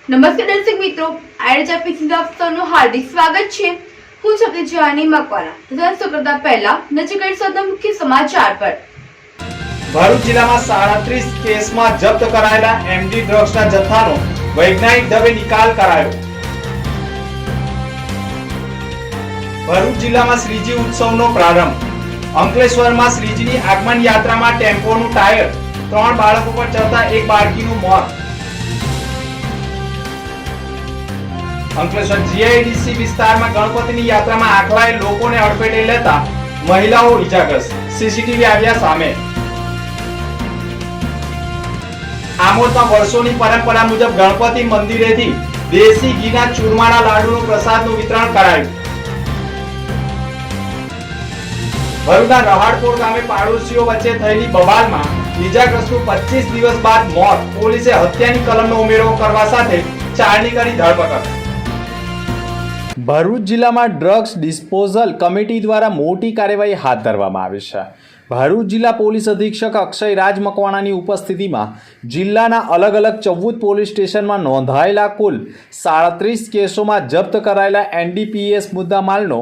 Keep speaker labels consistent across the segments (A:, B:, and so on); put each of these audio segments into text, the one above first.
A: નમસ્કાર દર્શક મિત્રો, આઈએચઆર પીસીમાં આપ સૌનું હાર્દિક સ્વાગત છે। હું છું જાની મકવાણા। તો કરતા પહેલા નજર કરીશું મુખ્ય સમાચાર પર।
B: ભરૂચ જિલ્લામાં 37 કેસમાં જપ્ત કરાયેલા એમડી ડ્રગ્સના જથ્થાનો વૈજ્ઞાનિક ઢબે નિકાલ કરાયો। ભરૂચ જિલ્લામાં શ્રીજી ઉત્સવનો પ્રારંભ। અંકલેશ્વરમાં શ્રીજીની આગમન યાત્રામાં ટેમ્પોનું ટાયર, 3 બાળકો પર ચડતા એક બાળકીનું મોત। અંકલેશ્વર જીઆઈડીસી વિસ્તારમાં ગણપતિની યાત્રામાં આખલાએ લોકોને અડફેટે લેતા મહિલાઓ ઈજાગ્રસ્ત, સીસીટીવી આવ્યા સામે। આમોદમાં વર્ષોની પરંપરા મુજબ ગણપતિ મંદિરેથી દેશી ઘીના ચૂરમાના લાડુનું પ્રસાદનું વિતરણ કરાયું। ભરૂચના રહાડપોર ગામે પાડોશીઓ વચ્ચે થયેલી બબાલમાં ઈજાગ્રસ્તનું 25 દિવસ બાદ મોત। પોલીસે હત્યાની કલમનો ઉમેરો કરવા સાથે 4ની કરી ધરપકડ। ભરૂચ જિલ્લામાં ડ્રગ્સ ડિસ્પોઝલ કમિટી દ્વારા મોટી કાર્યવાહી હાથ ધરવામાં આવી છે। ભરૂચ જિલ્લા પોલીસ અધિક્ષક અક્ષય રાજ મકવાણાની ઉપસ્થિતિમાં જિલ્લાના અલગ અલગ 14 પોલીસ સ્ટેશનમાં નોંધાયેલા કુલ 37 કેસોમાં જપ્ત કરાયેલા એનડીપીએસ મુદ્દામાલનો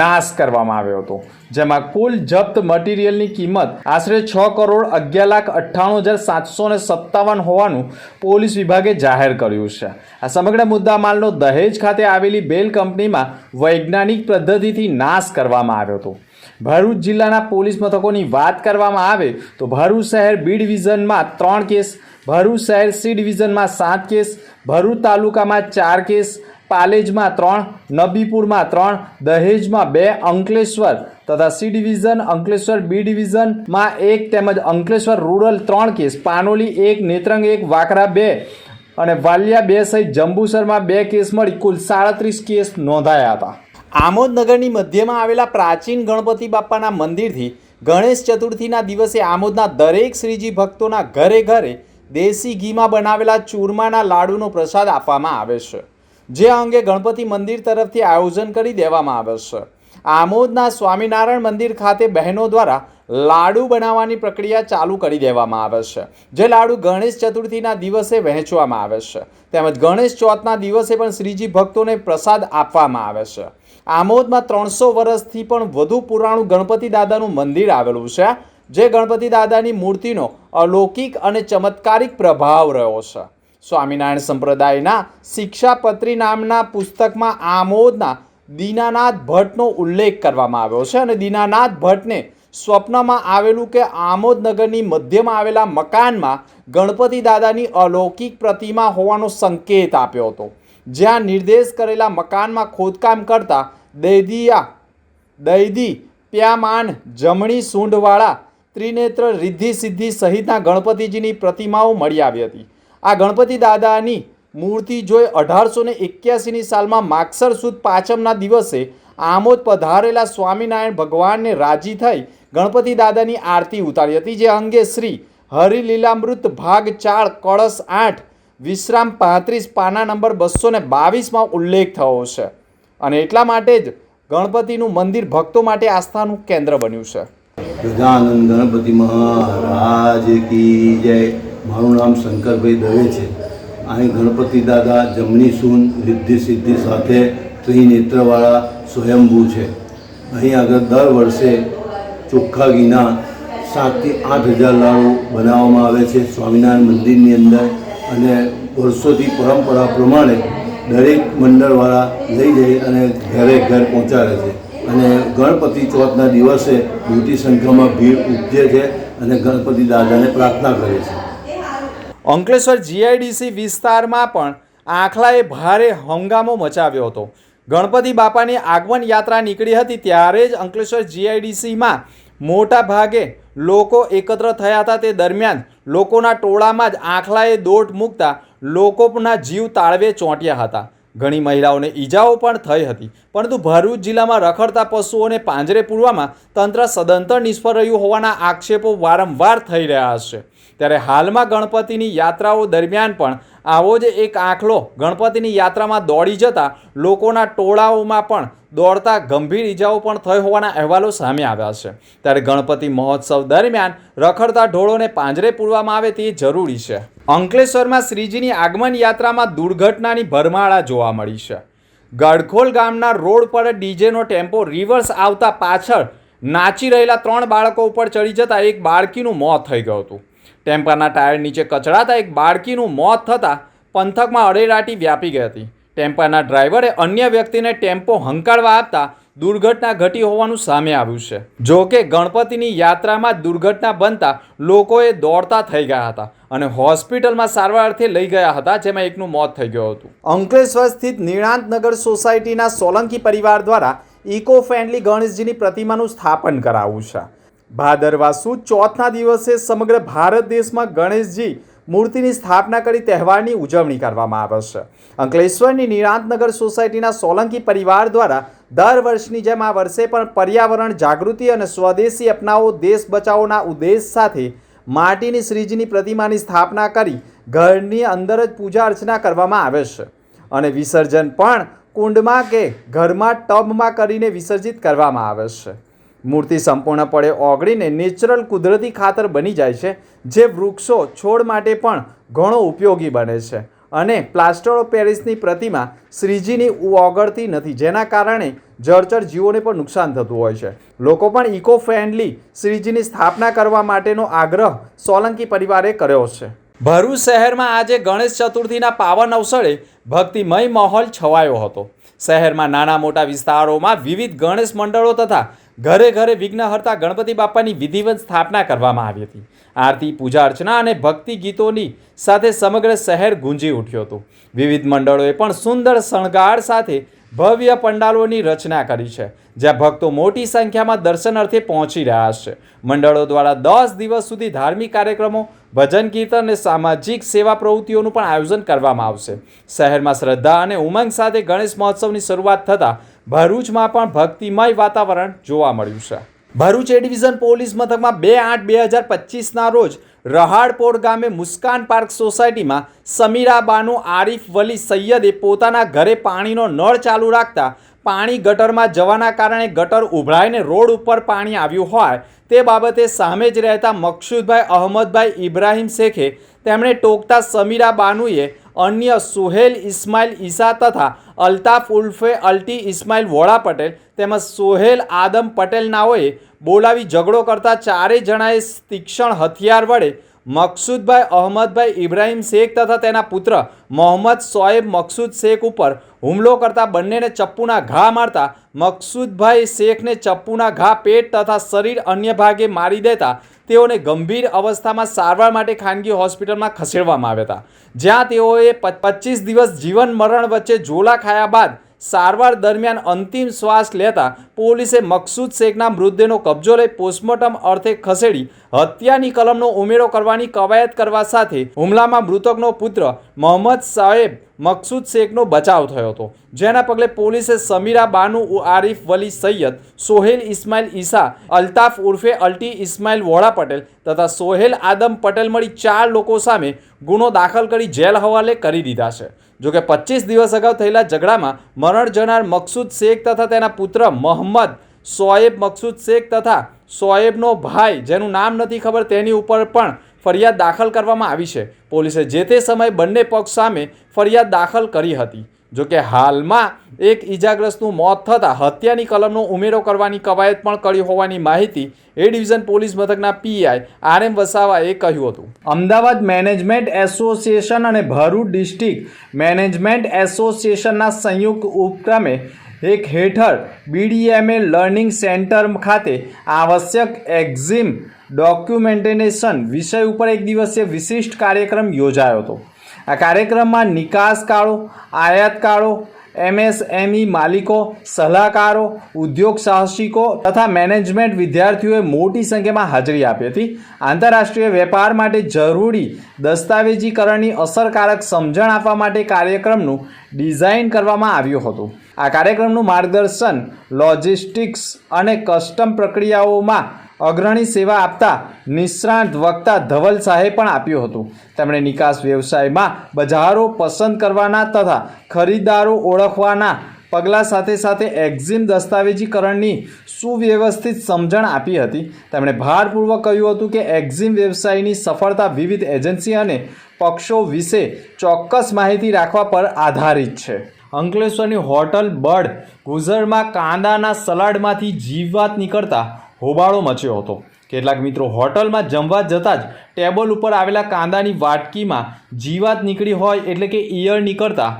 B: નાશ કરવામાં આવ્યો હતો, જેમાં કુલ જપ્ત મટીરિયલની કિંમત આશરે 6,11,98,757 હોવાનું પોલીસ વિભાગે જાહેર કર્યું છે। આ સમગ્ર મુદ્દામાલનો દહેજ ખાતે આવેલી બેલ કંપનીમાં વૈજ્ઞાનિક પદ્ધતિથી નાશ કરવામાં આવ્યો હતો। ભરૂચ જિલ્લાના પોલીસ મથકોની વાત કરવામાં આવે તો ભરૂચ શહેર બી ડિવિઝનમાં 3 કેસ, ભરૂચ શહેર સી ડિવિઝનમાં 7 કેસ, ભરૂચ તાલુકામાં 4 કેસ, પાલેજમાં 3, નબીપુરમાં 3, દહેજમાં 2, અંકલેશ્વર તથા સી ડિવિઝન, અંકલેશ્વર બી ડિવિઝનમાં 1 તેમજ અંકલેશ્વર રૂરલ 3 કેસ, પાનોલી 1, નેત્રંગ 1, વાકરા 2 અને વાલિયા 2 સહિત જંબુસરમાં 2 કેસ મળી કુલ 37 કેસ નોંધાયા હતા। આમોદ નગરની મધ્યમાં આવેલા પ્રાચીન ગણપતિ બાપાના મંદિરથી ગણેશ ચતુર્થીના દિવસે આમોદના દરેક શ્રીજી ભક્તોના ઘરે ઘરે દેશી ઘીમાં બનાવેલા ચૂરમાના લાડુનો પ્રસાદ આપવામાં આવે છે, જે અંગે ગણપતિ મંદિર તરફથી આયોજન કરી દેવામાં આવે છે। આમોદના સ્વામિનારાયણ મંદિર ખાતે બહેનો દ્વારા લાડુ બનાવવાની પ્રક્રિયા ચાલુ કરી દેવામાં આવે છે, જે લાડુ ગણેશ ચતુર્થીના દિવસે વહેંચવામાં આવે છે, તેમજ ગણેશ ચોથના દિવસે પણ શ્રીજી ભક્તોને પ્રસાદ આપવામાં આવે છે। આમોદમાં 300 વર્ષથી પણ વધુ પુરાણું ગણપતિ દાદાનું મંદિર આવેલું છે, જે ગણપતિ દાદાની મૂર્તિનો અલૌકિક અને ચમત્કારિક પ્રભાવ રહ્યો છે। સ્વામિનારાયણ સંપ્રદાયના શિક્ષાપત્રી નામના પુસ્તકમાં આમોદના દીનાનાથ ભટ્ટનો ઉલ્લેખ કરવામાં આવ્યો છે અને દીનાનાથ ભટ્ટને સ્વપ્નમાં આવેલું કે આમોદ નગરની મધ્યમાં આવેલા મકાનમાં ગણપતિ દાદાની અલૌકિક પ્રતિમા હોવાનો સંકેત આપ્યો હતો, જ્યાં નિર્દેશ કરેલા મકાનમાં ખોદકામ કરતા દૈદી પ્યામાન, જમણી સૂંઢવાળા, ત્રિનેત્ર, રિદ્ધિ સિદ્ધિ સહિતના ગણપતિજીની પ્રતિમાઓ મળી આવી હતી। આ ગણપતિ દાદાની મૂર્તિ જોઈ 1881ની સાલમાં માગસર સુદ પાંચમના દિવસે આમોદ પધારેલા સ્વામિનારાયણ ભગવાનને રાજી થઈ ગણપતિ દાદાની આરતી ઉતારી હતી, જે અંગે શ્રી હરિલીલામૃત ભાગ 4 કળશ 8 વિશ્રામ 35 પાના નંબર 222માં ઉલ્લેખ થયો છે અને એટલા માટે જ ગણપતિનું મંદિર ભક્તો માટે આસ્થાનું કેન્દ્ર બન્યું છે।
C: ગજાનંદ ગણપતિ મહારાજ કી જય। મારું નામ શંકરભાઈ દવે છે। અહીં ગણપતિ દાદા જમણી સૂન રિદ્ધિ સિદ્ધિ સાથે ત્રિનેત્રવાળા સ્વયંભૂ છે। અહીં આગળ દર વર્ષે ચોખ્ખા ઘીના 7થી 8 હજાર લાડુ બનાવવામાં આવે છે સ્વામિનારાયણ મંદિરની અંદર, અને વર્ષોથી પરંપરા પ્રમાણે દરેક મંડળવાળા લઈ જઈ અને ઘરે ઘર પહોંચાડે છે અને ગણપતિ ચોથના દિવસે મોટી સંખ્યામાં ભીડ ઉપજે છે અને ગણપતિ દાદાને પ્રાર્થના કરે છે।
B: અંકલેશ્વર જીઆઈડીસી વિસ્તારમાં પણ આખલાએ ભારે હંગામો મચાવ્યો હતો। ગણપતિ બાપાની આગમન યાત્રા નીકળી હતી ત્યારે જ અંકલેશ્વર જીઆઈડીસીમાં મોટા ભાગે લોકો એકત્ર થયા હતા। તે દરમિયાન લોકોના ટોળામાં જ આખલાએ દોટ મૂકતા લોકોના જીવ તાળવે ચોંટ્યા હતા। ઘણી મહિલાઓને ઈજાઓ પણ થઈ હતી, પરંતુ ભરૂચ જિલ્લામાં રખડતા પશુઓને પાંજરે પૂરવામાં તંત્ર સદંતર નિષ્ફળ રહ્યું હોવાના આક્ષેપો વારંવાર થઈ રહ્યા છે। ત્યારે હાલમાં ગણપતિની યાત્રાઓ દરમિયાન પણ આવો જ એક આખલો ગણપતિની યાત્રામાં દોડી જતા લોકોના ટોળાઓમાં પણ દોડતા ગંભીર ઈજાઓ પણ થઈ હોવાના અહેવાલો સામે આવ્યા છે। ત્યારે ગણપતિ મહોત્સવ દરમિયાન રખડતા ઢોળોને પાંજરે પૂરવામાં આવે તે જરૂરી છે। અંકલેશ્વરમાં શ્રીજીની આગમન યાત્રામાં દુર્ઘટનાની ભરમાળા જોવા મળી છે। ગડખોલ ગામના રોડ પર ડીજેનો ટેમ્પો રિવર્સ આવતા પાછળ નાચી રહેલા 3 બાળકો ઉપર ચડી જતા એક બાળકીનું મોત થઈ ગયું હતું। ટેમ્પાના ટાયર નીચે કચડાતા એક બાળકીનું મોત થતાં પંથકમાં અરેરાટી વ્યાપી ગઈ હતી। ટેમ્પાના ડ્રાઈવરે અન્ય વ્યક્તિને ટેમ્પો હંકારવા આપતા દુર્ઘટના ઘટી હોવાનું સામે આવ્યું છે। જો કે ગણપતિની યાત્રામાં દુર્ઘટના બનતા લોકોએ દોડતા થઈ ગયા હતા અને હોસ્પિટલમાં સારવાર અર્થે લઈ ગયા હતા, જેમાં એકનું મોત થઈ ગયું હતું। અંકલેશ્વર સ્થિત નિણાંતનગર સોસાયટીના સોલંકી પરિવાર દ્વારા ઇકો ફ્રેન્ડલી ગણેશજીની પ્રતિમાનું સ્થાપન કરાવ્યું છે। ભાદરવા સુદ ચોથના દિવસે સમગ્ર ભારત દેશમાં ગણેશજી મૂર્તિની સ્થાપના કરી તહેવારની ઉજવણી કરવામાં આવે છે। અંકલેશ્વરની નિણાંતનગર સોસાયટીના સોલંકી પરિવાર દ્વારા દર વર્ષની જેમ આ વર્ષે પણ પર્યાવરણ જાગૃતિ અને સ્વદેશી અપનાવો દેશ બચાવોના ઉદ્દેશ સાથે માટીની શ્રીજીની પ્રતિમાની સ્થાપના કરી ઘરની અંદર જ પૂજા અર્ચના કરવામાં આવે છે અને વિસર્જન પણ કુંડમાં કે ઘરમાં ટબમાં કરીને વિસર્જિત કરવામાં આવે છે। મૂર્તિ સંપૂર્ણપણે ઓગળીને નેચરલ કુદરતી ખાતર બની જાય છે, જે વૃક્ષો છોડ માટે પણ ઘણો ઉપયોગી બને છે અને પ્લાસ્ટર ઓફ પેરિસની પ્રતિમા શ્રીજીની ઓગળતી નથી, જેના કારણે જળચર જીવોને પણ નુકસાન થતું હોય છે। લોકો પણ ઇકો ફ્રેન્ડલી શ્રીજીની સ્થાપના કરવા માટેનો આગ્રહ સોલંકી પરિવારે કર્યો છે। ભરૂચ શહેરમાં આજે ગણેશ ચતુર્થીના પાવન અવસરે ભક્તિમય માહોલ છવાયો હતો। શહેરમાં નાના મોટા વિસ્તારોમાં વિવિધ ગણેશ મંડળો તથા ઘરે ઘરે વિઘ્નહર્તા ગણપતિ બાપાની વિધિવત સ્થાપના કરવામાં આવી હતી। આરતી, પૂજા અર્ચના અને ભક્તિ ગીતોની સાથે સમગ્ર શહેર ગુંજી ઉઠ્યું હતું। વિવિધ મંડળોએ પણ સુંદર શણગાર સાથે ભવ્ય પંડાલોની રચના કરી છે, જ્યાં ભક્તો મોટી સંખ્યામાં દર્શન અર્થે પહોંચી રહ્યા છે। મંડળો દ્વારા 10 દિવસ સુધી ધાર્મિક કાર્યક્રમો, ભજન કીર્તન અને સામાજિક સેવા પ્રવૃત્તિઓનું પણ આયોજન કરવામાં આવશે। શહેરમાં શ્રદ્ધા અને ઉમંગ સાથે ગણેશ મહોત્સવની શરૂઆત થતાં ભરૂચમાં પણ ભક્તિમય વાતાવરણ જોવા મળ્યું છે। ભરૂચ એ ડિવિઝન પોલીસ મથકમાં 2/8/2025ના રોજ રહાડપોર ગામે મુસ્કાન પાર્ક સોસાયટીમાં સમીરા બાનુ આરિફ વલી સૈયદે પોતાના ઘરે પાણીનો નળ ચાલુ રાખતા પાણી ગટરમાં જવાના કારણે ગટર ઉભરાઈને રોડ ઉપર પાણી આવ્યું હોય તે બાબતે સામે જ રહેતા મકસૂદભાઈ અહમદભાઈ ઇબ્રાહીમ શેખે તેમણે ટોકતા સમીરા બાનુએ અન્ય સુહેલ ઇસ્માઇલ ઈસા તથા અલ્તાફ ઉલ્ફે અલ્ટી ઇસ્માઇલ વોળા પટેલ તેમજ સોહેલ આદમ પટેલ નાઓએ બોલાવી ઝઘડો કરતા ચારેય જણાએ તીક્ષ્ણ હથિયાર વડે મકસૂદભાઈ અહમદભાઈ ઇબ્રાહીમ શેખ તથા તેના પુત્ર મોહમ્મદ શોએબ મકસૂદ શેખ ઉપર હુમલો કરતા બંનેને ચપ્પુના ઘા મારતા મકસૂદભાઈ શેખને ચપ્પુના ઘા પેટ તથા શરીર અન્ય ભાગે મારી દેતા તેઓને ગંભીર અવસ્થામાં સારવાર માટે ખાનગી હોસ્પિટલમાં ખસેડવામાં આવ્યા હતા, જ્યાં તેઓએ 25 દિવસ જીવન મરણ વચ્ચે ઝોલા ખાયા બાદ સારવાર દરમિયાન અંતિમ શ્વાસ લેતા પોલીસે મકસૂદ શેખના મૃતદેહનો કબજો લઈ પોસ્ટમોર્ટમ અર્થે ખસેડી હત્યાની કલમનો ઉમેરો કરવાની કવાયત કરવા સાથે હુમલામાં મૃતકનો પુત્ર મોહમ્મદ સાહેબ મકસૂદ શેખનો બચાવ થયો હતો, જેના પગલે પોલીસે સમીરા બાનુ આરિફ વલી સૈયદ, સોહેલ ઇસ્માઇલ ઈસા, અલ્તાફ ઉર્ફે અલ્ટી ઇસ્માઇલ વોળા પટેલ તથા સોહેલ આદમ પટેલ મળી 4 લોકો સામે ગુનો દાખલ કરી જેલ હવાલે કરી દીધા છે। જોકે 25 દિવસ અગાઉ થયેલા ઝઘડામાં મરણ જનાર મકસૂદ શેખ તથા તેના પુત્ર મોહમ્મદ શોએબ મકસૂદ શેખ તથા શોએબનો ભાઈ જેનું નામ નથી ખબર તેની ઉપર પણ ફરિયાદ દાખલ કરવામાં આવી છે। પોલીસે જે તે સમયે બંને પક્ષ સામે ફરિયાદ દાખલ કરી હતી। જોકે હાલમાં એક ઈજાગ્રસ્તનું મોત થતાં હત્યાની કલમનો ઉમેરો કરવાની કવાયત પણ કરી હોવાની માહિતી એ ડિવિઝન પોલીસ મથકના પીઆઈ RM વસાવાએ કહ્યું હતું। અમદાવાદ મેનેજમેન્ટ એસોસિએશન અને ભરૂચ ડિસ્ટ્રિક્ટ મેનેજમેન્ટ એસોસિએશનના સંયુક્ત ઉપક્રમે એક હેઠળ BDMA લર્નિંગ સેન્ટર ખાતે આવશ્યક એક્ઝિમ ડોક્યુમેન્ટેશન વિષય ઉપર એક દિવસીય વિશિષ્ટ કાર્યક્રમ યોજાયો હતો। આ કાર્યક્રમમાં નિકાસકારો, આયાતકારો, MSME માલિકો, સલાહકારો, ઉદ્યોગ સાહસિકો તથા મેનેજમેન્ટ વિદ્યાર્થીઓએ મોટી સંખ્યામાં હાજરી આપી હતી। આંતરરાષ્ટ્રીય વેપાર માટે જરૂરી દસ્તાવેજીકરણની અસરકારક સમજણ આપવા માટે કાર્યક્રમનું ડિઝાઇન કરવામાં આવ્યું હતું। આ કાર્યક્રમનું માર્ગદર્શન લોજિસ્ટિક્સ અને કસ્ટમ પ્રક્રિયાઓમાં અગ્રણી સેવા આપતા નિષ્ણાત વક્તા ધવલ શાહે પણ આપ્યું હતું. તેમણે નિકાસ વ્યવસાયમાં બજારો પસંદ કરવાના તથા ખરીદદારો ઓળખવાના પગલાં સાથે સાથે એક્ઝિમ દસ્તાવેજીકરણની સુવ્યવસ્થિત સમજણ આપી હતી. તેમણે ભારપૂર્વક કહ્યું હતું કે એક્ઝિમ વ્યવસાયની સફળતા વિવિધ એજન્સી અને પક્ષો વિશે ચોક્કસ માહિતી રાખવા પર આધારિત છે. અંકલેશ્વરની હોટલ બર્ડ ગુજરમાં કાંદાના સલાડમાંથી જીવાત નીકળતા હોબાળો મચ્યો હતો. કેટલાક મિત્રો હોટલમાં જમવા જતાં જ ટેબલ ઉપર આવેલા કાંદાની વાટકીમાં જીવાત નીકળી હોય એટલે કે ઈયળ નીકળતા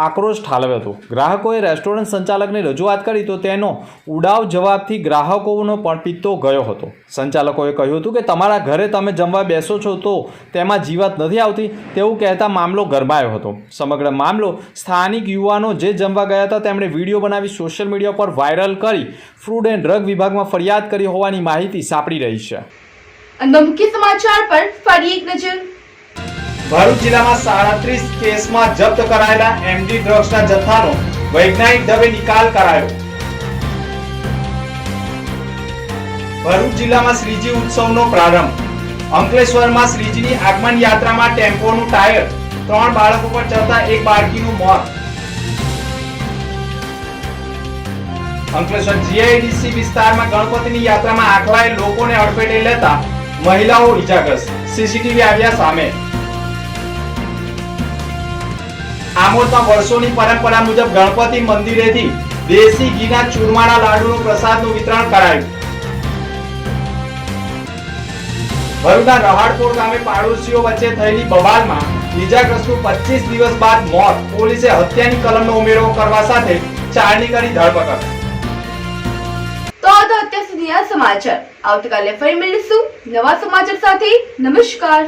B: આક્રોશ ઠાલવ્યો હતો. ગ્રાહકોએ રેસ્ટોરન્ટ સંચાલકને રજૂઆત કરી તો તેનો ઉડાવ જવાબથી ગ્રાહકોનો પણ પિત્તો ગયો હતો. સંચાલકોએ કહ્યું હતું કે તમારા ઘરે તમે જમવા બેસો છો તો તેમાં જીવાત નથી આવતી તેવું કહેતા મામલો ગરમાયો હતો. સમગ્ર મામલો સ્થાનિક યુવાનો જે જમવા ગયા હતા તેમણે વિડીયો બનાવી સોશિયલ મીડિયા પર વાયરલ કરી ફૂડ એન્ડ ડ્રગ વિભાગમાં ફરિયાદ કરી હોવાની માહિતી સાંપડી રહી છે.
A: અને મુખ્ય સમાચાર પર ફરી એક નજર.
B: ભરૂચ જિલ્લામાં 37 કેસમાં જપ્ત કરાયેલા એમડી ડ્રગ્સના જથ્થાનો વૈજ્ઞાનિક ઢબે નિકાલ કરાયો. ભરૂચ જિલ્લામાં શ્રીજી ઉત્સવનો પ્રારંભ. અંકલેશ્વરમાં શ્રીજીની આગમન યાત્રામાં ટેમ્પોનું ટાયર 3 બાળકો પર ચડતા એક બાળકીનું મોત. અંકલેશ્વર જીઆઈડીસી વિસ્તારમાં ગણપતિની યાત્રામાં આખલાએ લોકોને અડફેટે લેતા મહિલાઓ ઈજાગ્રસ્ત. સીસીટીવી આવ્યા સામે. આમોદમાં વર્ષોની પરંપરા મુજબ ગણપતિ મંદિરેથી દેશી ઘીના ચૂરમાના લાડુનું પ્રસાદનું વિતરણ કરાયું. ભરૂચના રહાડપોર ગામે પાડોશીઓ વચ્ચે થયેલી બબાલમાં ઈજાગ્રસ્તનું 25 દિવસ બાદ મોત. પોલીસે હત્યાની કલમનો ઉમેરો કરવા સાથે 4ની કરી ધરપકડ.
A: તો આ તો અત્યાર સુધીના સમાચાર. આવતીકાલે ફરી મળીશું નવા સમાચાર સાથે. નમસ્કાર.